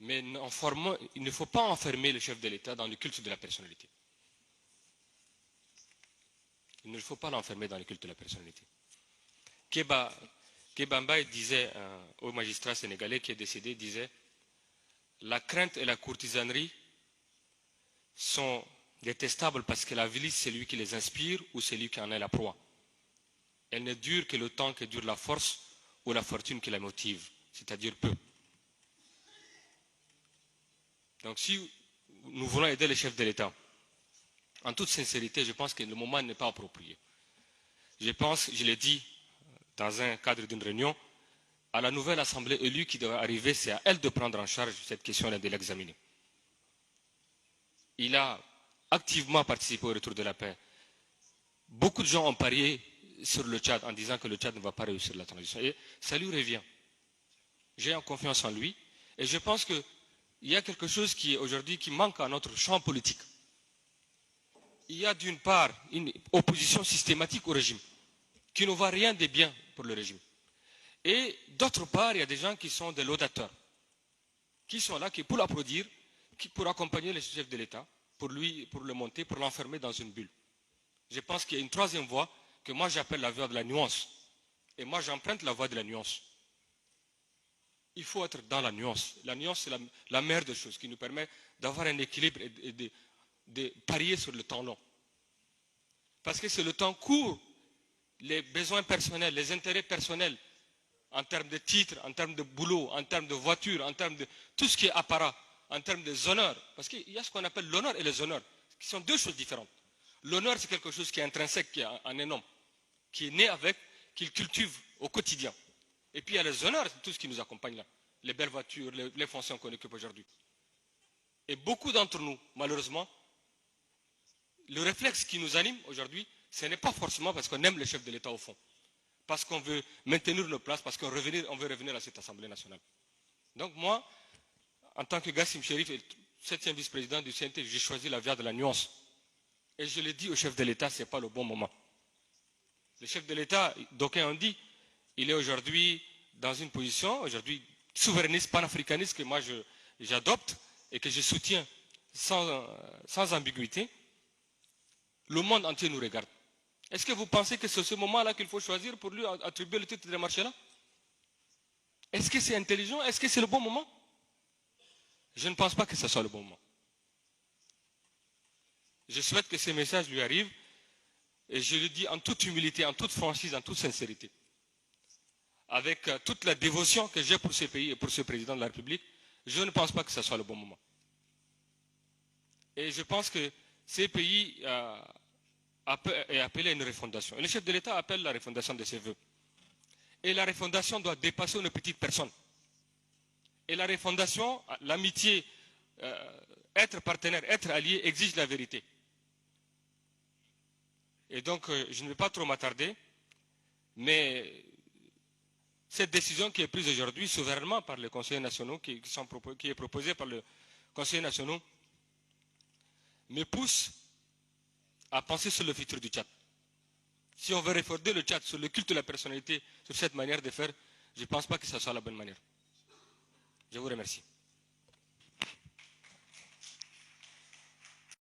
Mais il ne faut pas enfermer le chef de l'État dans le culte de la personnalité. Il ne faut pas l'enfermer dans le culte de la personnalité. Kéba Mbaye disait au magistrat sénégalais qui est décédé, disait « La crainte et la courtisanerie sont détestables parce que la avarice, c'est lui qui les inspire ou c'est lui qui en est la proie. Elle ne dure que le temps que dure la force ou la fortune qui la motive, c'est-à-dire peu. » Donc si nous voulons aider les chefs de l'État, en toute sincérité, je pense que le moment n'est pas approprié. Je pense, je l'ai dit dans un cadre d'une réunion, à la nouvelle assemblée élue qui doit arriver, c'est à elle de prendre en charge cette question et de l'examiner. Il a activement participé au retour de la paix. Beaucoup de gens ont parié sur le Tchad en disant que le Tchad ne va pas réussir la transition. Et ça lui revient. J'ai confiance en lui et je pense qu'il y a quelque chose qui aujourd'hui qui manque à notre champ politique. Il y a d'une part une opposition systématique au régime qui ne voit rien de bien pour le régime. Et d'autre part, il y a des gens qui sont des laudateurs, qui sont là pour l'applaudir, pour accompagner le chef de l'État, pour le monter, pour l'enfermer dans une bulle. Je pense qu'il y a une troisième voie que moi j'appelle la voie de la nuance. Et moi j'emprunte la voie de la nuance. Il faut être dans la nuance. La nuance, c'est la meilleure des choses qui nous permet d'avoir un équilibre et de parier sur le temps long. Parce que c'est le temps court, les besoins personnels, les intérêts personnels, en termes de titres, en termes de boulot, en termes de voiture, en termes de tout ce qui est apparat, en termes des honneurs. Parce qu'il y a ce qu'on appelle l'honneur et les honneurs, qui sont deux choses différentes. L'honneur, c'est quelque chose qui est intrinsèque, qui est en un homme, qui est né avec, qu'il cultive au quotidien. Et puis il y a les honneurs, c'est tout ce qui nous accompagne là. Les belles voitures, les fonctions qu'on occupe aujourd'hui. Et beaucoup d'entre nous, malheureusement, le réflexe qui nous anime aujourd'hui, ce n'est pas forcément parce qu'on aime le chef de l'État au fond. Parce qu'on veut maintenir nos places, parce qu'on veut revenir à cette Assemblée nationale. Donc moi, en tant que Gassim Chérif et 7e vice-président du CNT, j'ai choisi la voie de la nuance. Et je l'ai dit au chef de l'État, ce n'est pas le bon moment. Le chef de l'État, d'aucuns ont dit, il est aujourd'hui dans une position, aujourd'hui souverainiste, panafricaniste, que moi j'adopte et que je soutiens sans ambiguïté. Le monde entier nous regarde. Est-ce que vous pensez que c'est ce moment-là qu'il faut choisir pour lui attribuer le titre de marché-là? Est-ce que c'est intelligent? Est-ce que c'est le bon moment? Je ne pense pas que ce soit le bon moment. Je souhaite que ces messages lui arrivent et je le dis en toute humilité, en toute franchise, en toute sincérité. Avec toute la dévotion que j'ai pour ce pays et pour ce président de la République, je ne pense pas que ce soit le bon moment. Et je pense que ces pays est appelé à une refondation. Et le chef de l'État appelle la refondation de ses voeux. Et la refondation doit dépasser une petite personne. Et la refondation, l'amitié, être partenaire, être allié, exige la vérité. Et donc, je ne vais pas trop m'attarder, mais cette décision qui est prise aujourd'hui souverainement par les conseillers nationaux, qui est proposée par le conseiller national, me pousse à penser sur le futur du Tchad. Si on veut réformer le Tchad sur le culte de la personnalité, sur cette manière de faire, je ne pense pas que ce soit la bonne manière. Je vous remercie.